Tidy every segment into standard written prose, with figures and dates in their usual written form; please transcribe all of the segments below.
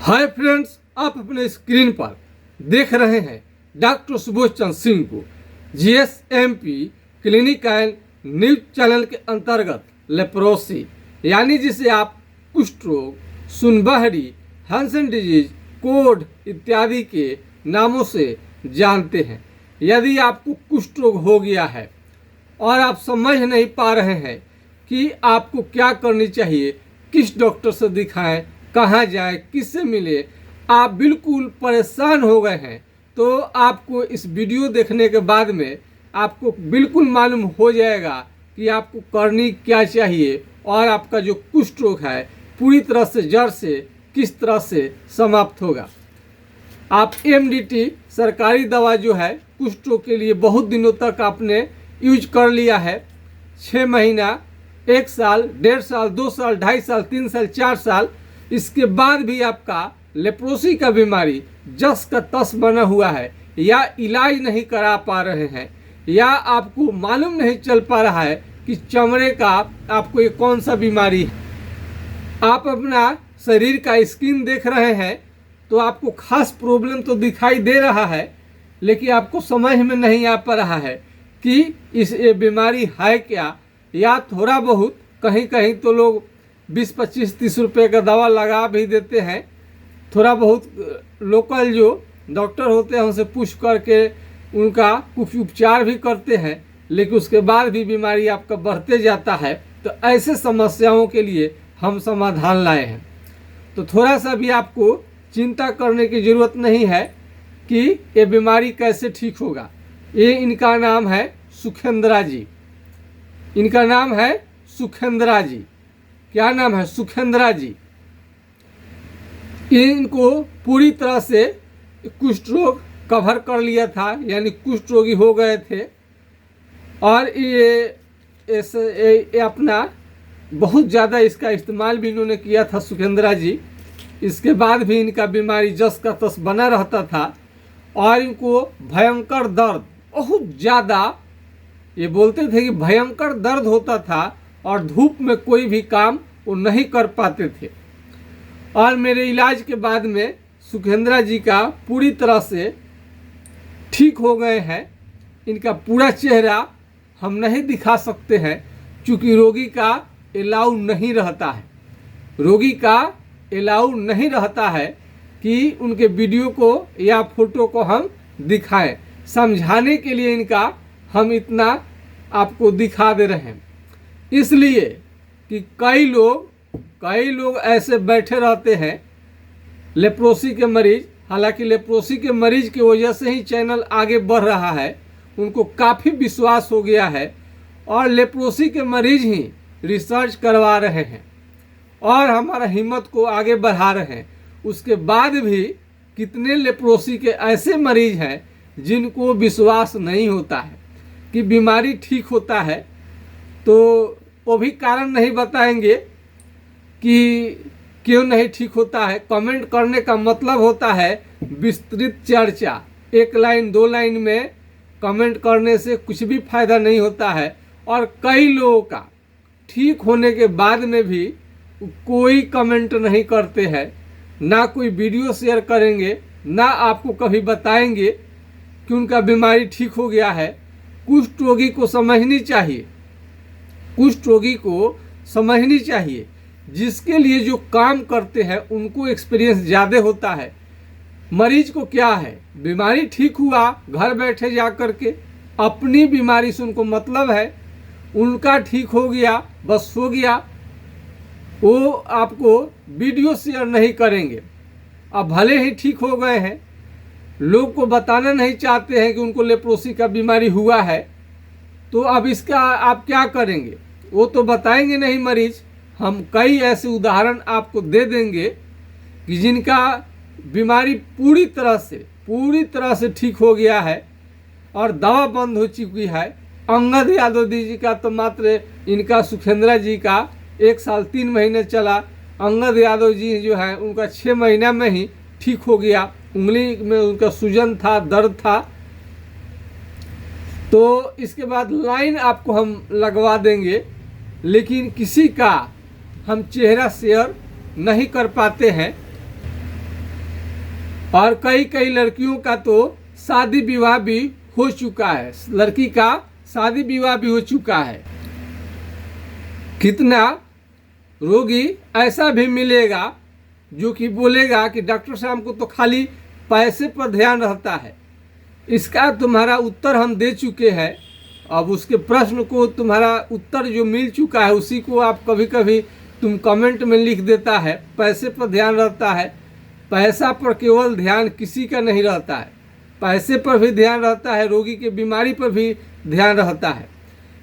Hi friends, आप अपने screen पर देख रहे हैं डॉक्टर सुबोध चंद्र सिंह को जीएसएमपी क्लिनिक एंड न्यूज चैनल के अंतर्गत लेप्रोसी यानी जिसे आप कुष्ठ रोग, सुनबहरी, हैंसन डिजीज, कोढ़ इत्यादि के नामों से जानते हैं। यदि आपको कुष्ठ रोग हो गया है और आप समझ नहीं पा रहे हैं कि आपको क्या करनी चाहिए, किस डॉक्टर से दिखाएं, कहाँ जाएं, किससे मिले, आप बिल्कुल परेशान हो गए हैं, तो आपको इस वीडियो देखने के बाद में आपको बिल्कुल मालूम हो जाएगा कि आपको करनी क्या चाहिए और आपका जो कुष्ठ रोग है पूरी तरह से जड़ से किस तरह से समाप्त होगा। आप एमडीटी सरकारी दवा जो है कुष्ठ रोग के लिए बहुत दिनों तक आपने यूज कर लिया है, 6 महीना, 1 साल, 1.5 साल, 2 साल, 2.5 साल, 3 साल, 4 साल, इसके बाद भी आपका लेप्रोसी का बीमारी जस का तस बना हुआ है या इलाज नहीं करा पा रहे हैं या आपको मालूम नहीं चल पा रहा है कि चमड़े का आपको ये कौन सा बीमारी है। आप अपना शरीर का स्किन देख रहे हैं तो आपको खास प्रॉब्लम तो दिखाई दे रहा है, लेकिन आपको समझ में नहीं आ पा रहा है कि ये बीमारी है क्या, या थोड़ा बहुत कहीं कहीं तो लोग 20, 25, 30 रुपये का दवा लगा भी देते हैं। थोड़ा बहुत लोकल जो डॉक्टर होते हैं उनसे पूछ करके उनका कुछ उपचार भी करते हैं, लेकिन उसके बाद भी बीमारी आपका बढ़ते जाता है। तो ऐसे समस्याओं के लिए हम समाधान लाए हैं। तो थोड़ा सा भी आपको चिंता करने की ज़रूरत नहीं है कि ये बीमारी कैसे ठीक होगा। ये इनका नाम है सुखेंद्रा जी। इनका नाम है सुखेंद्रा जी। क्या नाम है? सुखेंद्रा जी। इनको पूरी तरह से कुष्ठ रोग कवर कर लिया था, यानी कुष्ठ रोगी हो गए थे और ये अपना बहुत ज़्यादा इसका इस्तेमाल भी इन्होंने किया था सुखेंद्रा जी। इसके बाद भी इनका बीमारी जस का तस बना रहता था और इनको भयंकर दर्द, बहुत ज़्यादा, ये बोलते थे कि भयंकर दर्द होता था और धूप में कोई भी काम वो नहीं कर पाते थे। और मेरे इलाज के बाद में सुखेंद्रा जी का पूरी तरह से ठीक हो गए हैं। इनका पूरा चेहरा हम नहीं दिखा सकते हैं क्योंकि रोगी का अलाउ नहीं रहता है। रोगी का अलाउ नहीं रहता है कि उनके वीडियो को या फोटो को हम दिखाएं। समझाने के लिए इनका हम इतना आपको दिखा दे रहे हैं, इसलिए कि कई लोग ऐसे बैठे रहते हैं लेप्रोसी के मरीज। हालांकि लेप्रोसी के मरीज की वजह से ही चैनल आगे बढ़ रहा है, उनको काफ़ी विश्वास हो गया है और लेप्रोसी के मरीज ही रिसर्च करवा रहे हैं और हमारा हिम्मत को आगे बढ़ा रहे हैं। उसके बाद भी कितने लेप्रोसी के ऐसे मरीज हैं जिनको विश्वास नहीं होता है कि बीमारी ठीक होता है, तो वो भी कारण नहीं बताएंगे कि क्यों नहीं ठीक होता है। कमेंट करने का मतलब होता है विस्तृत चर्चा। 1 लाइन 2 लाइन में कमेंट करने से कुछ भी फायदा नहीं होता है और कई लोगों का ठीक होने के बाद में भी कोई कमेंट नहीं करते हैं, ना कोई वीडियो शेयर करेंगे, ना आपको कभी बताएंगे कि उनका बीमारी ठीक हो गया है। कुष्ठ रोगी को समझनी चाहिए, कुष्ठ रोगी को समझनी चाहिए, जिसके लिए जो काम करते हैं उनको एक्सपीरियंस ज़्यादा होता है। मरीज को क्या है, बीमारी ठीक हुआ, घर बैठे जा कर के अपनी बीमारी से उनको मतलब है, उनका ठीक हो गया, बस हो गया। वो आपको वीडियो शेयर नहीं करेंगे। अब भले ही ठीक हो गए हैं, लोग को बताना नहीं चाहते हैं कि उनको लेप्रोसी का बीमारी हुआ है, तो अब इसका आप क्या करेंगे? वो तो बताएंगे नहीं मरीज। हम कई ऐसे उदाहरण आपको दे देंगे कि जिनका बीमारी पूरी तरह से ठीक हो गया है और दवा बंद हो चुकी है। अंगद यादव जी का तो मात्र इनका सुखेंद्रा जी का 1 साल 3 महीने चला। अंगद यादव जी जो है उनका 6 महीना में ही ठीक हो गया। उंगली में उनका सूजन था, दर्द था। तो इसके बाद लाइन आपको हम लगवा देंगे, लेकिन किसी का हम चेहरा शेयर नहीं कर पाते हैं और कई कई लड़कियों का तो शादी विवाह भी हो चुका है, लड़की का शादी विवाह भी हो चुका है। कितना रोगी ऐसा भी मिलेगा जो कि बोलेगा कि डॉक्टर साहब को तो खाली पैसे पर ध्यान रहता है। इसका तुम्हारा उत्तर हम दे चुके हैं। अब उसके प्रश्न को तुम्हारा उत्तर जो मिल चुका है उसी को आप कभी कभी तुम कमेंट में लिख देता है, पैसे पर ध्यान रहता है। पैसा पर केवल ध्यान किसी का नहीं रहता है, पैसे पर भी ध्यान रहता है, रोगी की बीमारी पर भी ध्यान रहता है।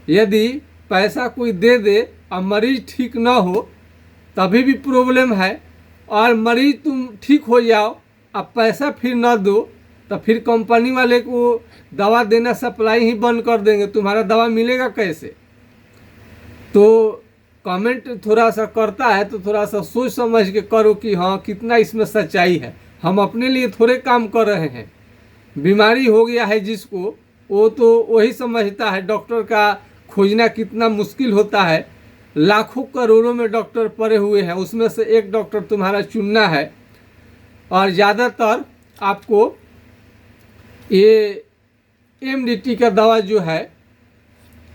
यदि पैसा कोई दे दे और मरीज ठीक ना हो तभी भी प्रॉब्लम है, और मरीज तुम ठीक हो जाओ अब पैसा फिर ना दो तो फिर कंपनी वाले को दवा देना सप्लाई ही बंद कर देंगे, तुम्हारा दवा मिलेगा कैसे। तो कमेंट थोड़ा सा करता है तो थोड़ा सा सोच समझ के करो कि हाँ कितना इसमें सच्चाई है। हम अपने लिए थोड़े काम कर रहे हैं, बीमारी हो गया है जिसको वो तो वही समझता है डॉक्टर का खोजना कितना मुश्किल होता है। लाखों करोड़ों में डॉक्टर पड़े हुए हैं, उसमें से एक डॉक्टर तुम्हारा चुनना है। और ज़्यादातर आपको ये एमडीटी का दवा जो है,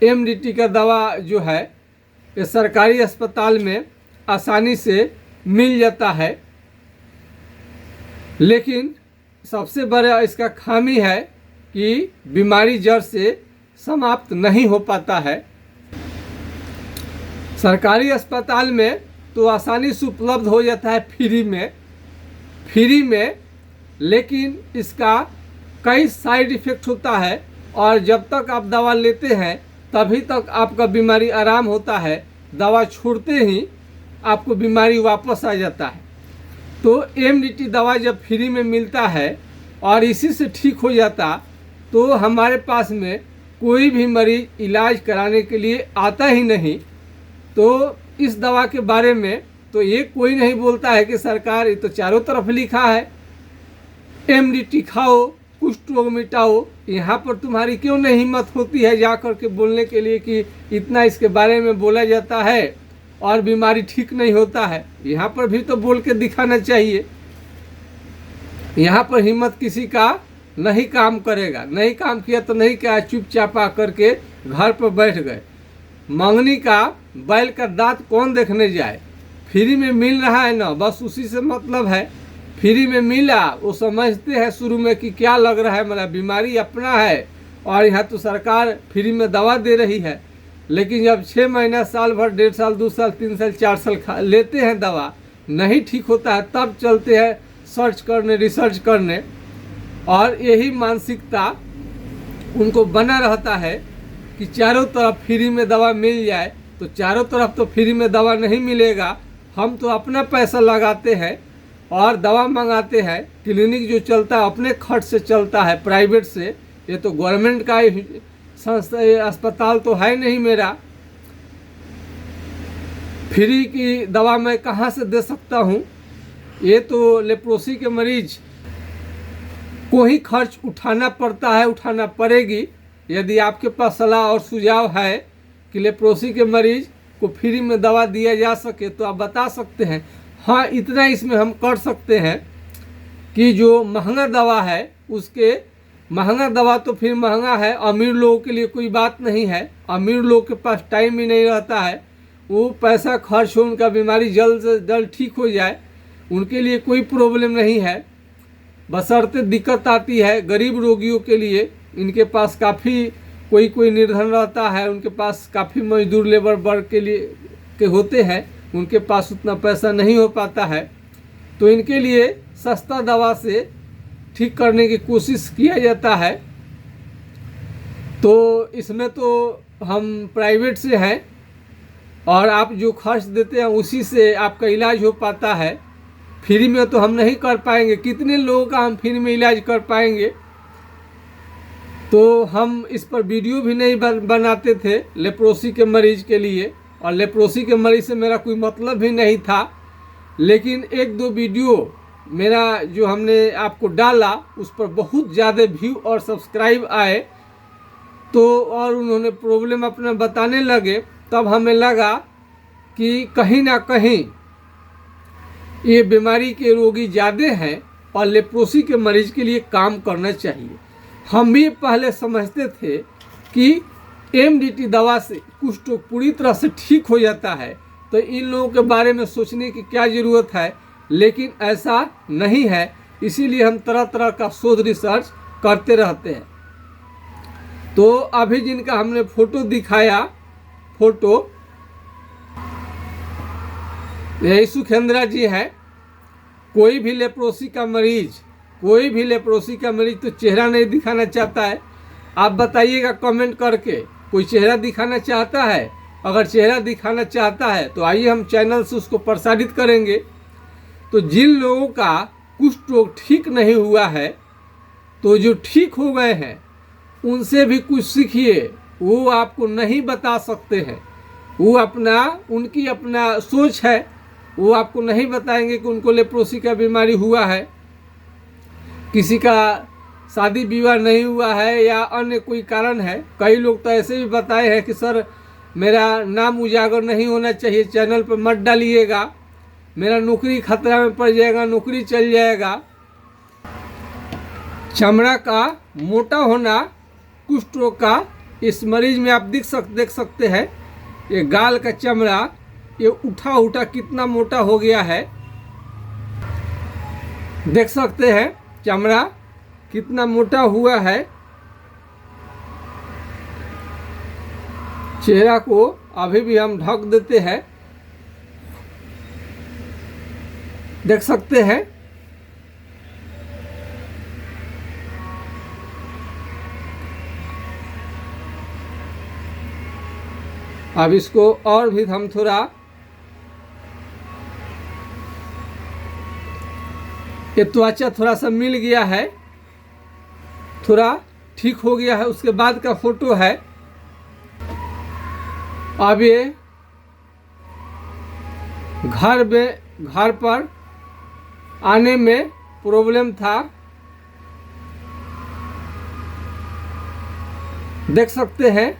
एमडीटी का दवा जो है ये सरकारी अस्पताल में आसानी से मिल जाता है, लेकिन सबसे बड़ा इसका खामी है कि बीमारी जड़ से समाप्त नहीं हो पाता है। सरकारी अस्पताल में तो आसानी से उपलब्ध हो जाता है फ्री में, लेकिन इसका कई साइड इफ़ेक्ट होता है और जब तक आप दवा लेते हैं तभी तक आपका बीमारी आराम होता है, दवा छोड़ते ही आपको बीमारी वापस आ जाता है। तो एमडीटी दवा जब फ्री में मिलता है और इसी से ठीक हो जाता तो हमारे पास में कोई भी मरीज इलाज कराने के लिए आता ही नहीं। तो इस दवा के बारे में तो ये कोई नहीं बोलता है कि सरकार, ये तो चारों तरफ लिखा है एमडीटी खाओ कुष्ठ रोग मिटाओ। यहाँ पर तुम्हारी क्यों नहीं हिम्मत होती है जा कर के बोलने के लिए कि इतना इसके बारे में बोला जाता है और बीमारी ठीक नहीं होता है। यहाँ पर भी तो बोल के दिखाना चाहिए। यहाँ पर हिम्मत किसी का नहीं काम करेगा, नहीं काम किया तो नहीं क्या, चुपचाप आ करके घर पर बैठ गए। मंगनी का बैल का दांत कौन देखने जाए, फ्री में मिल रहा है ना, बस उसी से मतलब है। फ्री में मिला वो समझते हैं शुरू में कि क्या लग रहा है, मतलब बीमारी अपना है और यहाँ तो सरकार फ्री में दवा दे रही है। लेकिन जब 6 महीना, साल भर, 1.5 साल, 2 साल, 3 साल, 4 साल लेते हैं दवा, नहीं ठीक होता है, तब चलते हैं सर्च करने, रिसर्च करने। और यही मानसिकता उनको बना रहता है कि चारों तरफ फ्री में दवा मिल जाए। तो चारों तरफ तो फ्री में दवा नहीं मिलेगा, हम तो अपना पैसा लगाते हैं और दवा मंगाते हैं। क्लिनिक जो चलता है अपने खर्च से चलता है, प्राइवेट से। ये तो गवर्नमेंट का संस्था अस्पताल तो है नहीं मेरा। फ्री की दवा मैं कहाँ से दे सकता हूँ। ये तो लेप्रोसी के मरीज को ही खर्च उठाना पड़ता है, उठाना पड़ेगी। यदि आपके पास सलाह और सुझाव है कि लेप्रोसी के मरीज को फ्री में दवा दिया जा सके तो आप बता सकते हैं। हाँ, इतना इसमें हम कर सकते हैं कि जो महंगा दवा है उसके, महंगा दवा तो फिर महंगा है, अमीर लोगों के लिए कोई बात नहीं है। अमीर लोग के पास टाइम ही नहीं रहता है, वो पैसा खर्च हो, उनका बीमारी जल्द से जल्द ठीक हो जाए, उनके लिए कोई प्रॉब्लम नहीं है। बशर्ते दिक्कत आती है गरीब रोगियों के लिए, इनके पास काफ़ी कोई निर्धन रहता है, उनके पास काफ़ी मजदूर लेबर वर्ग के लिए के होते हैं, उनके पास उतना पैसा नहीं हो पाता है। तो इनके लिए सस्ता दवा से ठीक करने की कोशिश किया जाता है। तो इसमें तो हम प्राइवेट से हैं और आप जो खर्च देते हैं उसी से आपका इलाज हो पाता है। फ्री में तो हम नहीं कर पाएंगे, कितने लोगों का हम फ्री में इलाज कर पाएंगे। तो हम इस पर वीडियो भी नहीं बनाते थे लेप्रोसी के मरीज के लिए, और लेप्रोसी के मरीज से मेरा कोई मतलब भी नहीं था। लेकिन 1-2 वीडियो मेरा जो हमने आपको डाला उस पर बहुत ज़्यादा व्यू और सब्सक्राइब आए, तो और उन्होंने प्रॉब्लम अपना बताने लगे, तब हमें लगा कि कहीं ना कहीं ये बीमारी के रोगी ज़्यादा हैं और लेप्रोसी के मरीज के लिए काम करना चाहिए। हम भी पहले समझते थे कि एमडीटी दवा से कुष्ठ रोग पूरी तरह से ठीक हो जाता है, तो इन लोगों के बारे में सोचने की क्या ज़रूरत है, लेकिन ऐसा नहीं है। इसीलिए हम तरह तरह का शोध रिसर्च करते रहते हैं। तो अभी जिनका हमने फोटो दिखाया, फोटो यही सुखेंद्रा जी है। कोई भी लेप्रोसी का मरीज तो चेहरा नहीं दिखाना चाहता है। आप बताइएगा कमेंट करके, कोई चेहरा दिखाना चाहता है? अगर चेहरा दिखाना चाहता है तो आइए हम चैनल से उसको प्रसारित करेंगे। तो जिन लोगों का कुष्ठ रोग ठीक नहीं हुआ है, तो जो ठीक हो गए हैं उनसे भी कुछ सीखिए। वो आपको नहीं बता सकते हैं, वो उनकी अपना सोच है। वो आपको नहीं बताएंगे कि उनको लेप्रोसी का बीमारी हुआ है, किसी का शादी विवाह नहीं हुआ है या अन्य कोई कारण है। कई लोग तो ऐसे भी बताए हैं कि सर मेरा नाम उजागर नहीं होना चाहिए, चैनल पर मत डालिएगा, मेरा नौकरी खतरा में पड़ जाएगा, नौकरी चल जाएगा। चमड़ा का मोटा होना कुष्ठ रोग का इस मरीज में आप देख सकते हैं। ये गाल का चमड़ा ये उठा कितना मोटा हो गया है, देख सकते हैं चमड़ा कितना मोटा हुआ है। चेहरा को अभी भी हम ढक देते हैं, देख सकते हैं। अब इसको और भी हम थोड़ा, ये त्वचा थोड़ा सा मिल गया है, थोड़ा ठीक हो गया है, उसके बाद का फोटो है। अब ये घर पर आने में प्रॉब्लम था, देख सकते हैं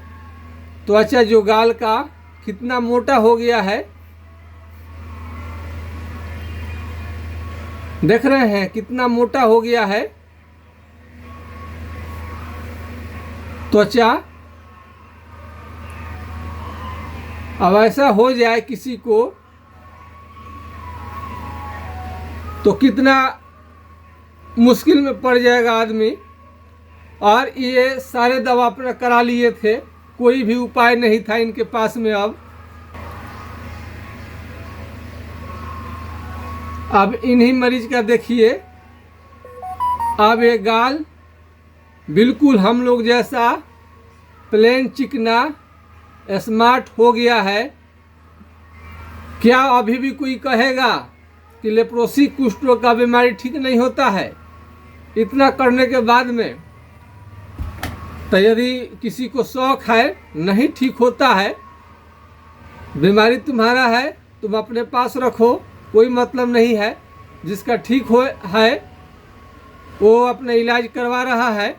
त्वचा जो गाल का कितना मोटा हो गया है, देख रहे हैं कितना मोटा हो गया है त्वचा। अब ऐसा हो जाए किसी को तो कितना मुश्किल में पड़ जाएगा आदमी। और ये सारे दवा अपना करा लिए थे, कोई भी उपाय नहीं था इनके पास में। अब इन्हीं मरीज का देखिए, अब ये गाल बिल्कुल हम लोग जैसा प्लेन चिकना स्मार्ट हो गया है। क्या अभी भी कोई कहेगा कि लेप्रोसी कुष्ठ रोग का बीमारी ठीक नहीं होता है? इतना करने के बाद में तो यदि किसी को शौक है, नहीं ठीक होता है, बीमारी तुम्हारा है, तुम अपने पास रखो, कोई मतलब नहीं है। जिसका ठीक हो है वो अपना इलाज करवा रहा है।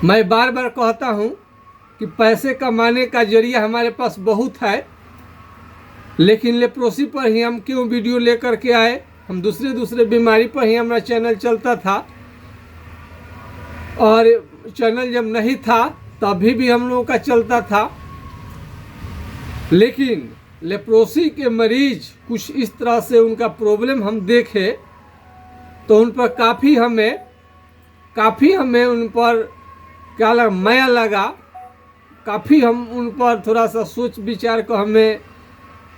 मैं बार बार कहता हूँ कि पैसे कमाने का जरिया हमारे पास बहुत है, लेकिन लेप्रोसी पर ही हम क्यों वीडियो लेकर के आए? हम दूसरे बीमारी पर ही हमारा चैनल चलता था, और चैनल जब नहीं था तभी भी हम लोगों का चलता था। लेकिन लेप्रोसी के मरीज कुछ इस तरह से उनका प्रॉब्लम हम देखे तो उन पर काफ़ी हमें उन पर क्या लगा, माया लगा। काफ़ी हम उन पर थोड़ा सा सोच विचार को हमें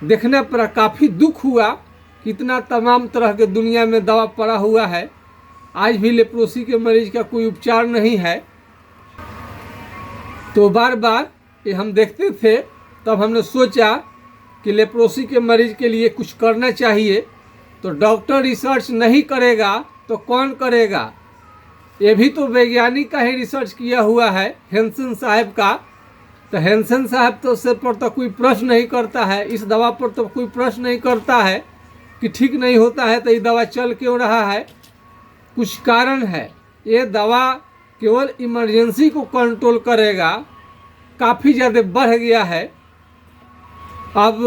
देखने पर काफ़ी दुख हुआ। कितना तमाम तरह के दुनिया में दवा पड़ा हुआ है, आज भी लेप्रोसी के मरीज का कोई उपचार नहीं है। तो बार बार ये हम देखते थे, तब हमने सोचा कि लेप्रोसी के मरीज के लिए कुछ करना चाहिए। तो डॉक्टर रिसर्च नहीं करेगा तो कौन करेगा? ये भी तो वैज्ञानिक का ही रिसर्च किया हुआ है, हैंसन साहब का। तो हैंसन साहब तो उससे पर तो कोई प्रश्न नहीं करता है, इस दवा पर तो कोई प्रश्न नहीं करता है कि ठीक नहीं होता है तो ये दवा चल क्यों रहा है। कुछ कारण है। ये दवा केवल इमरजेंसी को कंट्रोल करेगा, काफ़ी ज़्यादा बढ़ गया है। अब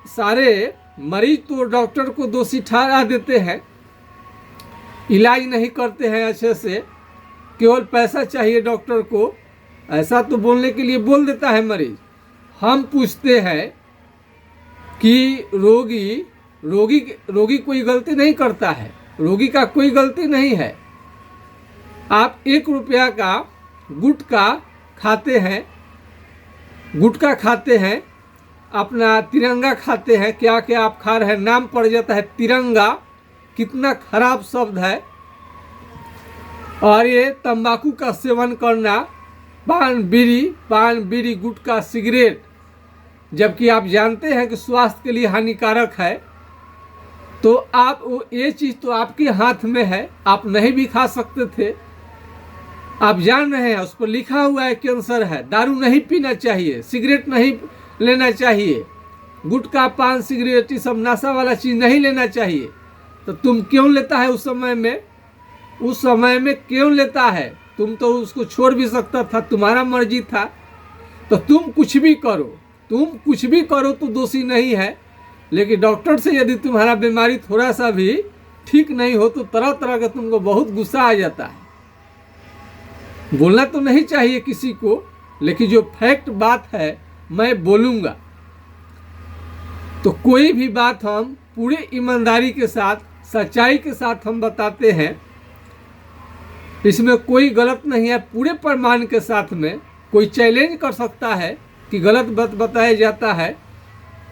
सारे मरीज तो डॉक्टर को दोषी ठहरा देते हैं, इलाज नहीं करते हैं अच्छे से, केवल पैसा चाहिए डॉक्टर को, ऐसा तो बोलने के लिए बोल देता है मरीज। हम पूछते हैं कि रोगी कोई गलती नहीं करता है, रोगी का कोई गलती नहीं है। आप 1 रुपया का गुटखा खाते हैं, अपना तिरंगा खाते हैं, क्या क्या आप खा रहे हैं, नाम पड़ जाता है तिरंगा, कितना खराब शब्द है। और ये तंबाकू का सेवन करना, पान बीड़ी गुटखा सिगरेट, जबकि आप जानते हैं कि स्वास्थ्य के लिए हानिकारक है, तो आप ये चीज़ तो आपके हाथ में है, आप नहीं भी खा सकते थे। आप जान रहे हैं उस पर लिखा हुआ है कैंसर है, दारू नहीं पीना चाहिए, सिगरेट नहीं लेना चाहिए, गुटखा पान सिगरेट ये सब नशा वाला चीज़ नहीं लेना चाहिए, तो तुम क्यों लेता है उस समय में क्यों लेता है? तुम तो उसको छोड़ भी सकता था, तुम्हारा मर्जी था। तो तुम कुछ भी करो तो दोषी नहीं है, लेकिन डॉक्टर से यदि तुम्हारा बीमारी थोड़ा सा भी ठीक नहीं हो तो तरह तरह का तुमको बहुत गुस्सा आ जाता है। बोलना तो नहीं चाहिए किसी को, लेकिन जो फैक्ट बात है मैं बोलूँगा। तो कोई भी बात हम पूरे ईमानदारी के साथ, सच्चाई के साथ हम बताते हैं, इसमें कोई गलत नहीं है। पूरे प्रमाण के साथ में कोई चैलेंज कर सकता है कि गलत बात बताया जाता है,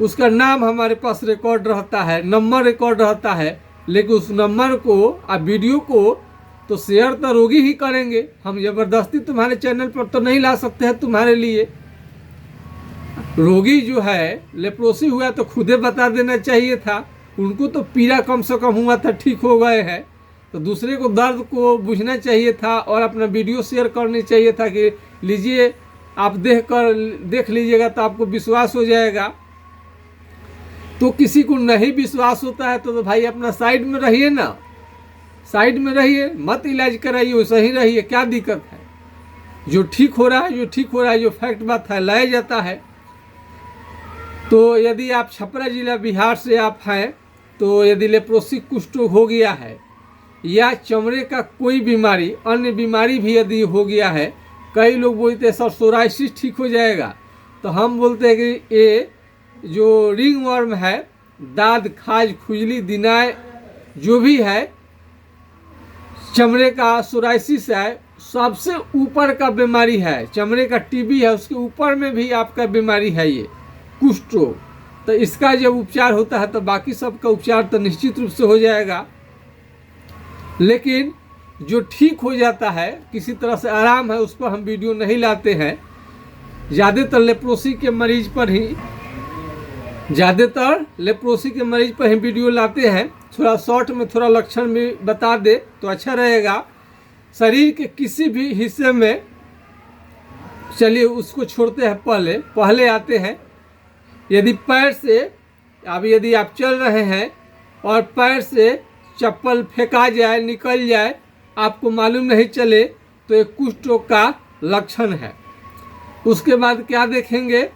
उसका नाम हमारे पास रिकॉर्ड रहता है, नंबर रिकॉर्ड रहता है, लेकिन उस नंबर को आप वीडियो को तो शेयर तो रोगी ही करेंगे। हम ज़बरदस्ती तुम्हारे चैनल पर तो नहीं ला सकते हैं तुम्हारे लिए। रोगी जो है लेप्रोसी हुआ तो खुदे बता देना चाहिए था, उनको तो पीड़ा कम से कम हुआ था, ठीक हो गए हैं, तो दूसरे को दर्द को बुझना चाहिए था और अपना वीडियो शेयर करनी चाहिए था कि लीजिए आप देख लीजिएगा तो आपको विश्वास हो जाएगा। तो किसी को नहीं विश्वास होता है तो भाई अपना साइड में रहिए ना, साइड में रहिए, मत इलाज कराइए, वैसे ही रहिए, क्या दिक्कत है? जो ठीक हो रहा है, जो फैक्ट बात है लाया जाता है। तो यदि आप छपरा जिला बिहार से आप हैं, तो यदि लेप्रोसी कुष्ठ हो गया है या चमड़े का कोई बीमारी, अन्य बीमारी भी यदि हो गया है, कई लोग बोलते हैं सर सोराइसिस ठीक हो जाएगा, तो हम बोलते हैं कि ये जो रिंग वर्म है, दाद खाज खुजली दिनाय जो भी है, चमड़े का सोराइसिस है, सबसे ऊपर का बीमारी है, चमड़े का टीबी है, उसके ऊपर में भी आपका बीमारी है ये कुष्ठ रोग। तो इसका जब उपचार होता है तो बाकी सबका उपचार तो निश्चित रूप से हो जाएगा। लेकिन जो ठीक हो जाता है, किसी तरह से आराम है, उस पर हम वीडियो नहीं लाते हैं। ज़्यादातर लेप्रोसी के मरीज पर ही वीडियो लाते हैं। थोड़ा शॉर्ट में थोड़ा लक्षण भी बता दे तो अच्छा रहेगा। शरीर के किसी भी हिस्से में, चलिए उसको छोड़ते हैं, पहले आते हैं। यदि पैर से, अब यदि आप चल रहे हैं और पैर से चप्पल फेंका जाए, निकल जाए, आपको मालूम नहीं चले, तो एक कुष्ठ रोग का लक्षण है। उसके बाद क्या देखेंगे,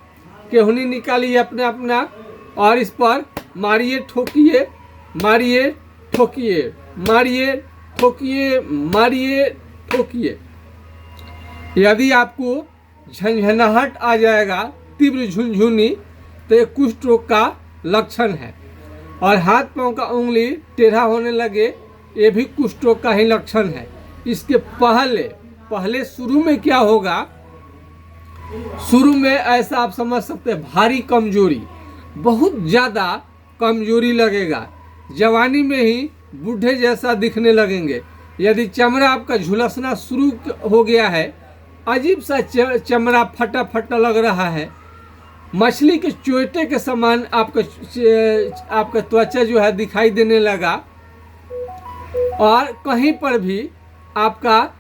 केहूनी निकालिए अपना और इस पर मारिए ठोकिए, मारिए ठोकिए, मारिए ठोकिए, मारिए ठोकिए। यदि आपको झंझनाहट आ जाएगा, तीव्र झुनझुनी, तो ये कुष्ठ रोग का लक्षण है। और हाथ पांव का उंगली टेढ़ा होने लगे, ये भी कुष्ठ रोग का ही लक्षण है। इसके पहले शुरू में क्या होगा, शुरू में ऐसा आप समझ सकते हैं, भारी कमजोरी, बहुत ज़्यादा कमजोरी लगेगा, जवानी में ही बूढ़े जैसा दिखने लगेंगे। यदि चमड़ा आपका झुलसना शुरू हो गया है, अजीब सा चमड़ा फटा फटा लग रहा है, मछली के चोटे के समान आपका त्वचा जो है दिखाई देने लगा, और कहीं पर भी आपका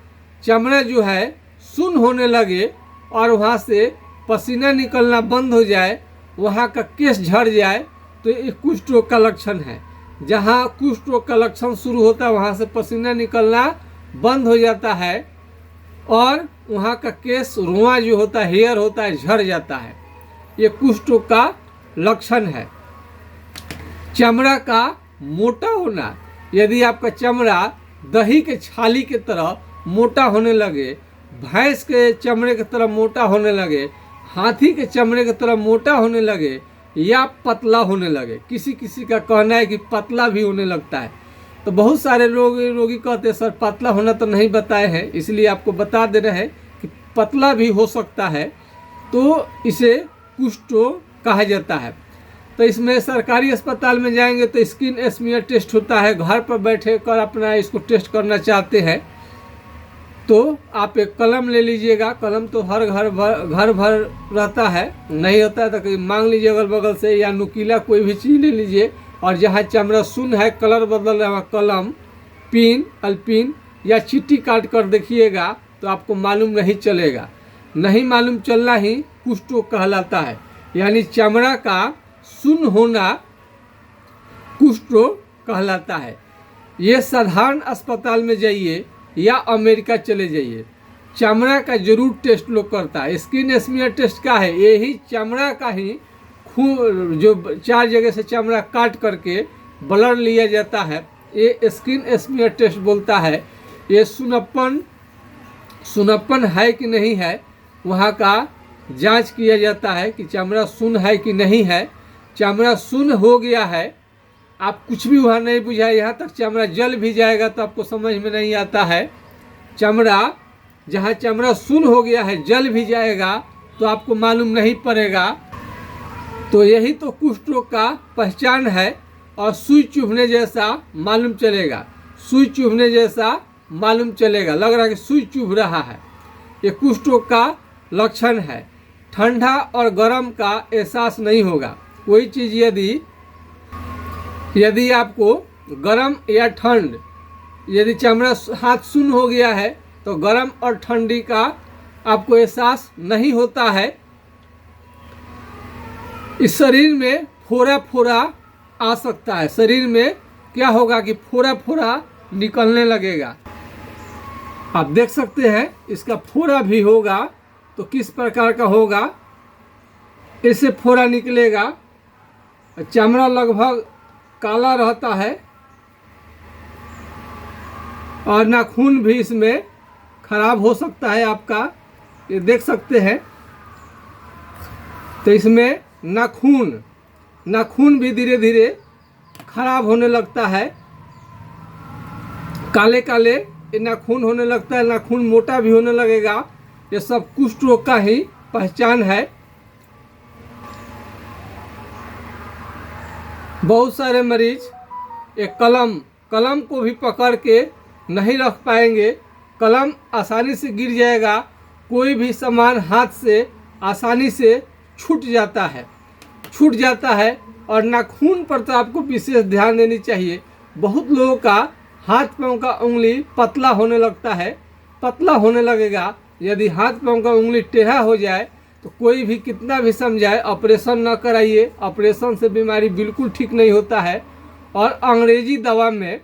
चमड़ा जो है सुन्न होने लगे और वहाँ से पसीना निकलना बंद हो जाए, वहाँ का केस झड़ जाए, तो ये कुष्ठ रोग का लक्षण है। जहाँ कुष्ठ रोग का लक्षण शुरू होता है वहाँ से पसीना निकलना बंद हो जाता है और वहाँ का केस, रुआ जो होता है, हेयर होता है, झड़ जाता है। ये कुष्ठ रोग का लक्षण है। चमड़ा का मोटा होना, यदि आपका चमड़ा दही के छाली के तरह मोटा होने लगे, भैंस के चमड़े की तरह मोटा होने लगे, हाथी के चमड़े की तरह मोटा होने लगे या पतला होने लगे। किसी किसी का कहना है कि पतला भी होने लगता है। तो बहुत सारे रोगी कहते हैं सर पतला होना तो नहीं बताए हैं, इसलिए आपको बता दे रहे हैं कि पतला भी हो सकता है, तो इसे कुष्ठ कहा जाता है। तो इसमें सरकारी अस्पताल में जाएंगे तो स्किन स्मीयर टेस्ट होता है। घर पर बैठे कर अपना इसको टेस्ट करना चाहते हैं तो आप एक कलम ले लीजिएगा। कलम तो हर घर भर रहता है, नहीं होता है तो कहीं मांग लीजिए अगल बगल से, या नुकीला कोई भी चीज़ ले लीजिए। और जहाँ चमड़ा सुन्न है, कलर बदल रहा है, कलम, पिन, अल्पिन या चिट्ठी काट कर देखिएगा तो आपको मालूम नहीं चलेगा। नहीं मालूम चलना ही कुष्ठ कहलाता है, यानी चमड़ा का सुन्न होना कुष्ठ कहलाता है। ये साधारण अस्पताल में जाइए या अमेरिका चले जाइए, चमड़ा का जरूर टेस्ट लोग करता है। स्किन स्मीयर टेस्ट क्या है? यही चमड़ा का ही खून, जो 4 जगह से चमड़ा काट करके ब्लड लिया जाता है, ये स्किन स्मीयर टेस्ट बोलता है। ये सुनप्पन है कि नहीं है, वहाँ का जांच किया जाता है कि चमड़ा सुन्न है कि नहीं है। चमड़ा सुन्न हो गया है, आप कुछ भी वहाँ नहीं बुझाए, यहाँ तक चमड़ा जल भी जाएगा तो आपको समझ में नहीं आता है। चमड़ा, जहाँ चमड़ा सुन्न हो गया है, जल भी जाएगा तो आपको मालूम नहीं पड़ेगा। तो यही तो कुष्ठ रोग का पहचान है। और सुई चुभने जैसा मालूम चलेगा, सुई चुभने जैसा मालूम चलेगा, लग रहा है कि सुई चुभ रहा है, ये कुष्ठ रोग का लक्षण है। ठंडा और गर्म का एहसास नहीं होगा। कोई चीज़ यदि आपको गर्म या ठंड, यदि चमड़ा हाथ सुन्न हो गया है तो गर्म और ठंडी का आपको एहसास नहीं होता है। इस शरीर में फोड़ा फोड़ा आ सकता है। शरीर में क्या होगा कि फोड़ा फोड़ा निकलने लगेगा। आप देख सकते हैं इसका फोड़ा भी होगा तो किस प्रकार का होगा, इससे फोड़ा निकलेगा। चमड़ा लगभग काला रहता है और नाखून भी इसमें खराब हो सकता है आपका, ये देख सकते हैं। तो इसमें नाखून भी धीरे धीरे खराब होने लगता है, काले काले ये नाखून होने लगता है, नाखून मोटा भी होने लगेगा। ये सब कुष्ठ रोग का ही पहचान है। बहुत सारे मरीज एक कलम को भी पकड़ के नहीं रख पाएंगे, कलम आसानी से गिर जाएगा। कोई भी सामान हाथ से आसानी से छूट जाता है। और नाखून पर तो आपको विशेष ध्यान देनी चाहिए। बहुत लोगों का हाथ पांव का उंगली पतला होने लगता है, पतला होने लगेगा। यदि हाथ पांव का उंगली टेढ़ा हो जाए तो कोई भी कितना भी समझाए ऑपरेशन न कराइए, ऑपरेशन से बीमारी बिल्कुल ठीक नहीं होता है। और अंग्रेजी दवा में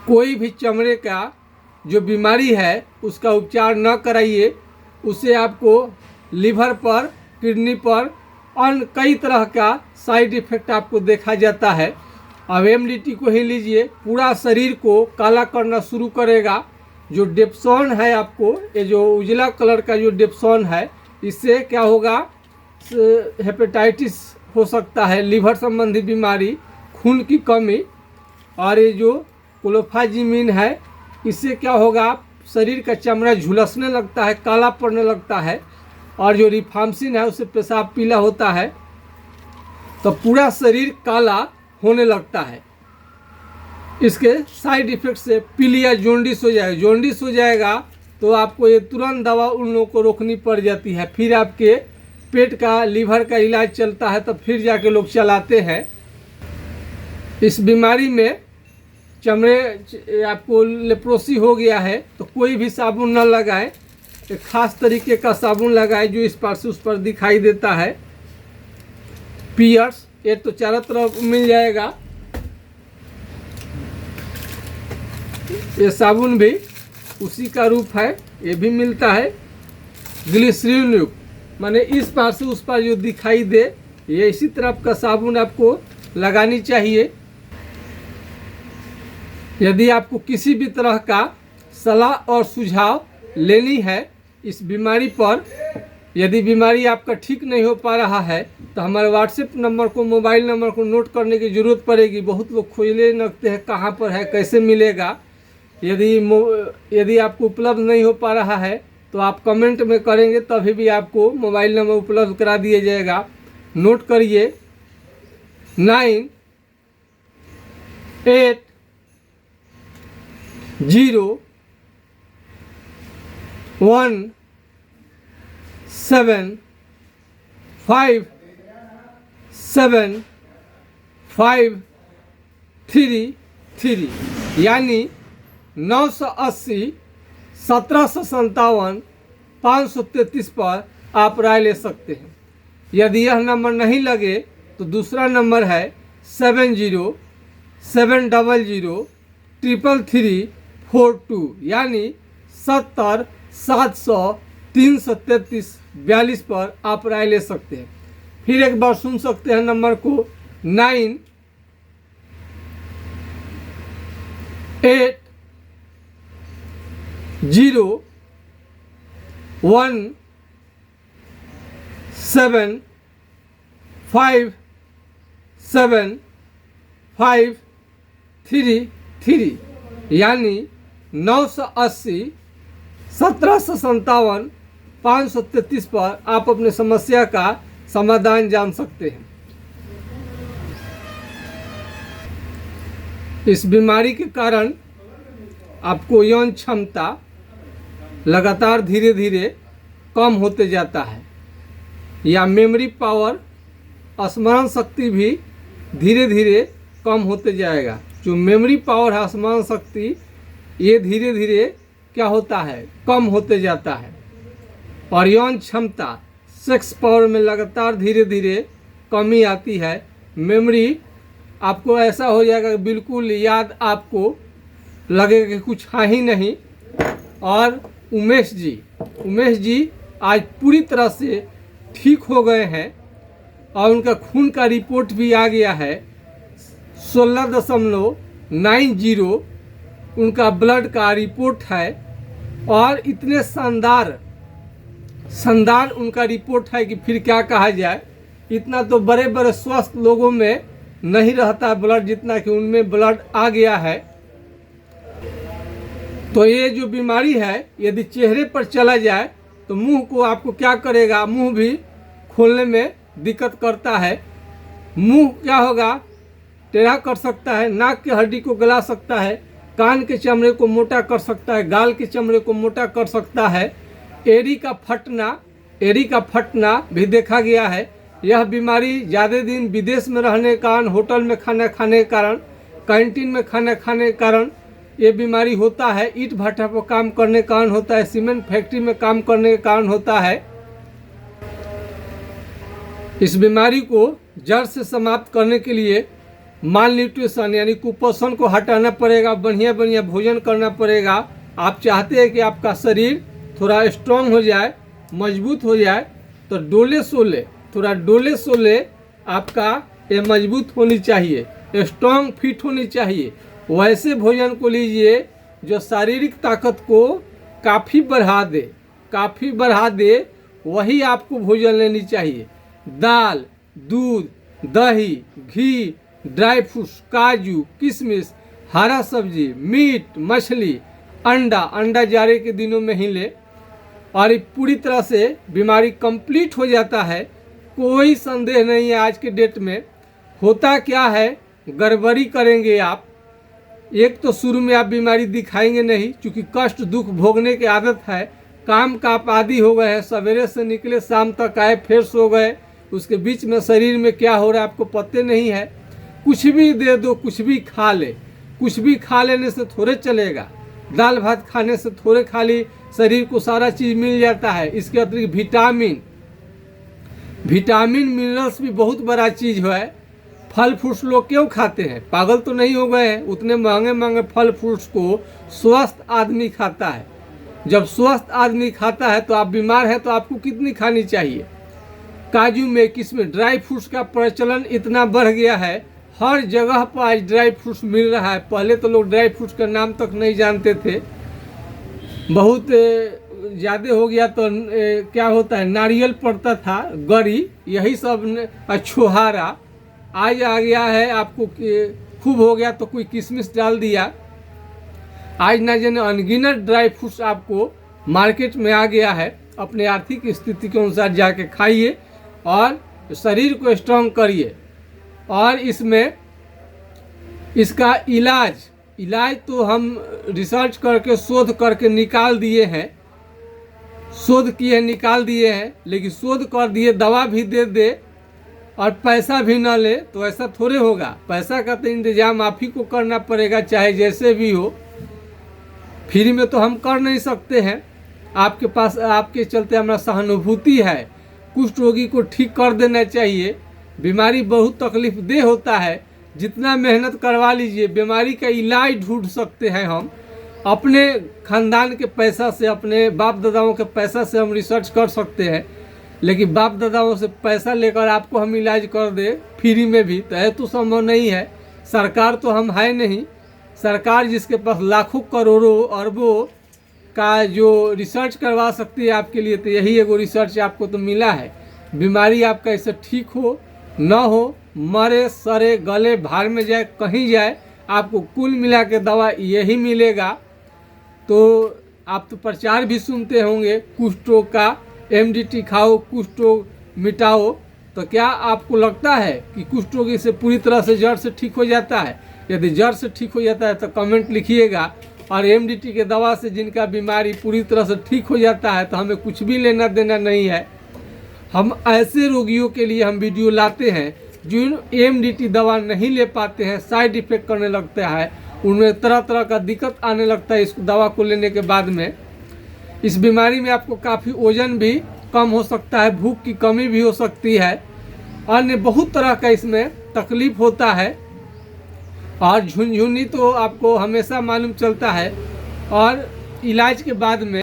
कोई भी चमड़े का जो बीमारी है उसका उपचार न कराइए, उससे आपको लीवर पर, किडनी पर अन्य कई तरह का साइड इफेक्ट आपको देखा जाता है। अब एमडीटी को ही लीजिए, पूरा शरीर को काला करना शुरू करेगा। जो डेप्सॉन है आपको, ये जो उजला कलर का जो डेप्सॉन है, इससे क्या होगा, हेपेटाइटिस हो सकता है, लीवर संबंधी बीमारी, खून की कमी। और ये जो क्लोफाजिमिन है, इससे क्या होगा, शरीर का चमड़ा झुलसने लगता है, काला पड़ने लगता है। और जो रिफाम्सिन है उससे पेशाब पीला होता है तो पूरा शरीर काला होने लगता है। इसके साइड इफेक्ट से पीलिया जॉन्डिस हो जाएगा तो आपको ये तुरंत दवा उन लोगों को रोकनी पड़ जाती है। फिर आपके पेट का, लीवर का इलाज चलता है तो फिर जाके लोग चलाते हैं। इस बीमारी में चमड़े आपको लेप्रोसी हो गया है तो कोई भी साबुन न लगाए, एक खास तरीके का साबुन लगाए जो इस पार से उस पर दिखाई देता है। पियर्स, ये तो चारों तरफ मिल जाएगा। ये साबुन भी उसी का रूप है, ये भी मिलता है ग्लिसरीन युक्त, माने इस पार से उस पार जो दिखाई दे, ये इसी तरह का साबुन आपको लगानी चाहिए। यदि आपको किसी भी तरह का सलाह और सुझाव लेनी है इस बीमारी पर, यदि बीमारी आपका ठीक नहीं हो पा रहा है तो हमारे व्हाट्सएप नंबर को, मोबाइल नंबर को नोट करने की ज़रूरत पड़ेगी। बहुत लोग खोजने लगते हैं कहाँ पर है, कैसे मिलेगा। यदि आपको उपलब्ध नहीं हो पा रहा है तो आप कमेंट में करेंगे, तभी भी आपको मोबाइल नंबर उपलब्ध करा दिया जाएगा। नोट करिए 9 8 0 1 7 5 7 5 3 3, यानी 980 1757 533 पर आप राय ले सकते हैं। यदि यह नंबर नहीं लगे तो दूसरा नंबर है 70 700 333 42, यानी 70 700 333 42 पर आप राय ले सकते हैं। फिर एक बार सुन सकते हैं नंबर को 9 8 0 1 7 5 7 5 3 3, यानी 980 1757 533 पर आप अपने समस्या का समाधान जान सकते हैं। इस बीमारी के कारण आपको यौन क्षमता लगातार धीरे धीरे कम होते जाता है, या मेमोरी पावर, स्मरण शक्ति भी धीरे धीरे कम होते जाएगा। जो मेमोरी पावर है, स्मरण शक्ति, ये धीरे धीरे क्या होता है, कम होते जाता है। और यौन क्षमता, सेक्स पावर में लगातार धीरे धीरे कमी आती है। मेमोरी आपको ऐसा हो जाएगा कि बिल्कुल याद आपको लगेगा कि कुछ है ही नहीं। और उमेश जी आज पूरी तरह से ठीक हो गए हैं और उनका खून का रिपोर्ट भी आ गया है 16.90 उनका ब्लड का रिपोर्ट है। और इतने शानदार उनका रिपोर्ट है कि फिर क्या कहा जाए। इतना तो बड़े बड़े स्वस्थ लोगों में नहीं रहता ब्लड जितना कि उनमें ब्लड आ गया है। तो ये जो बीमारी है यदि चेहरे पर चला जाए तो मुंह को आपको क्या करेगा, मुंह भी खोलने में दिक्कत करता है। मुंह क्या होगा, टेढ़ा कर सकता है, नाक की हड्डी को गला सकता है, कान के चमड़े को मोटा कर सकता है, गाल के चमड़े को मोटा कर सकता है। एड़ी का फटना भी देखा गया है। यह बीमारी ज़्यादा दिन विदेश में रहने के कारण, होटल में खाना खाने के कारण, कैंटीन में खाना खाने के कारण ये बीमारी होता है। ईंट भट्ठा पर काम करने के कारण होता है, सीमेंट फैक्ट्री में काम करने के कारण होता है। इस बीमारी को जड़ से समाप्त करने के लिए माल न्यूट्रिशन यानी कुपोषण को हटाना पड़ेगा, बढ़िया बढ़िया भोजन करना पड़ेगा। आप चाहते हैं कि आपका शरीर थोड़ा स्ट्रांग हो जाए, मजबूत हो जाए, तो थोड़ा डोले सोले आपका ये मजबूत होनी चाहिए, स्ट्रांग फिट होनी चाहिए। वैसे भोजन को लीजिए जो शारीरिक ताकत को काफ़ी बढ़ा दे, वही आपको भोजन लेनी चाहिए। दाल, दूध, दही, घी, ड्राई फ्रूट्स, काजू, किशमिश, हरा सब्जी, मीट, मछली, अंडा जाड़े के दिनों में ही ले। और पूरी तरह से बीमारी कंप्लीट हो जाता है। कोई संदेह नहीं है आज के डेट में। होता क्या है, गड़बड़ी करेंगे आप। एक तो शुरू में आप बीमारी दिखाएंगे नहीं, क्योंकि कष्ट दुख भोगने की आदत है। काम का आप आदी हो गए हैं, सवेरे से निकले शाम तक आए फिर सो गए। उसके बीच में शरीर में क्या हो रहा है आपको पता नहीं है। कुछ भी दे दो, कुछ भी खा ले, कुछ भी खा लेने से थोड़े चलेगा। दाल भात खाने से थोड़े खाली शरीर को सारा चीज़ मिल जाता है। इसके अतिरिक्त विटामिन मिनरल्स भी बहुत बड़ा चीज़ है। फल फ्रूट्स लोग क्यों खाते हैं, पागल तो नहीं हो गए हैं। उतने महंगे फल फ्रूट्स को स्वस्थ आदमी खाता है। जब स्वस्थ आदमी खाता है तो आप बीमार हैं, तो आपको कितनी खानी चाहिए। काजू में, किसमें, ड्राई फ्रूट्स का प्रचलन इतना बढ़ गया है। हर जगह पर आज ड्राई फ्रूट्स मिल रहा है। पहले तो लोग ड्राई फ्रूट्स का नाम तक नहीं जानते थे। बहुत ज़्यादा हो गया तो क्या होता है, नारियल पड़ता था, गरी, यही सब, छोहारा। आज आ गया है आपको खूब हो गया तो कोई किशमिश डाल दिया। आज ना जाने अनगिनत ड्राई फ्रूट्स आपको मार्केट में आ गया है। अपने आर्थिक स्थिति के अनुसार जाके खाइए और शरीर को स्ट्रॉन्ग करिए। और इसमें इसका इलाज तो हम रिसर्च करके शोध करके निकाल दिए हैं, शोध किए निकाल दिए हैं। लेकिन शोध कर दिए, दवा भी दे और पैसा भी ना ले तो ऐसा थोड़े होगा। पैसा का तो इंतजाम आप ही को करना पड़ेगा, चाहे जैसे भी हो। फ्री में तो हम कर नहीं सकते हैं। आपके पास, आपके चलते हमारा सहानुभूति है। कुष्ठ रोगी को ठीक कर देना चाहिए। बीमारी बहुत तकलीफ दे होता है, जितना मेहनत करवा लीजिए। बीमारी का इलाज ढूंढ सकते हैं हम अपने खानदान के पैसा से, अपने बाप दादाओं के पैसा से हम रिसर्च कर सकते हैं। लेकिन बाप दादाओं से पैसा लेकर आपको हम इलाज कर दे फ्री में भी, तो यह तो संभव नहीं है। सरकार तो हम है नहीं। सरकार जिसके पास लाखों करोड़ों अरबों का जो रिसर्च करवा सकती है आपके लिए, तो यही एगो रिसर्च आपको तो मिला है। बीमारी आपका ऐसे ठीक हो न हो, मरे सरे गले भार में जाए, कहीं जाए, आपको कुल मिला के दवा यही मिलेगा। तो आप तो प्रचार भी सुनते होंगे कुष्ठ रोग का, MDT खाओ, कुष्ठ रोग मिटाओ। तो क्या आपको लगता है कि कुष्ठ रोग से पूरी तरह से जड़ से ठीक हो जाता है? यदि जड़ से ठीक हो जाता है तो कमेंट लिखिएगा। और MDT के दवा से जिनका बीमारी पूरी तरह से ठीक हो जाता है तो हमें कुछ भी लेना देना नहीं है। हम ऐसे रोगियों के लिए हम वीडियो लाते हैं जो MDT दवा नहीं ले पाते हैं, साइड इफेक्ट करने लगता है, उनमें तरह तरह का दिक्कत आने लगता है इस दवा को लेने के बाद में। इस बीमारी में आपको काफ़ी वजन भी कम हो सकता है, भूख की कमी भी हो सकती है, अन्य बहुत तरह का इसमें तकलीफ होता है। और झुनझुनी तो आपको हमेशा मालूम चलता है। और इलाज के बाद में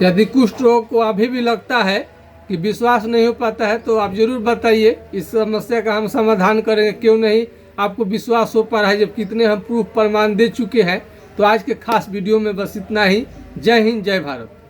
यदि कुष्ठ रोग को अभी भी लगता है कि विश्वास नहीं हो पाता है तो आप ज़रूर बताइए, इस समस्या का हम समाधान करेंगे। क्यों नहीं आपको विश्वास हो पा रहा है जब कितने हम प्रूफ प्रमाण दे चुके हैं। तो आज के खास वीडियो में बस इतना ही। जय हिंद, जय भारत।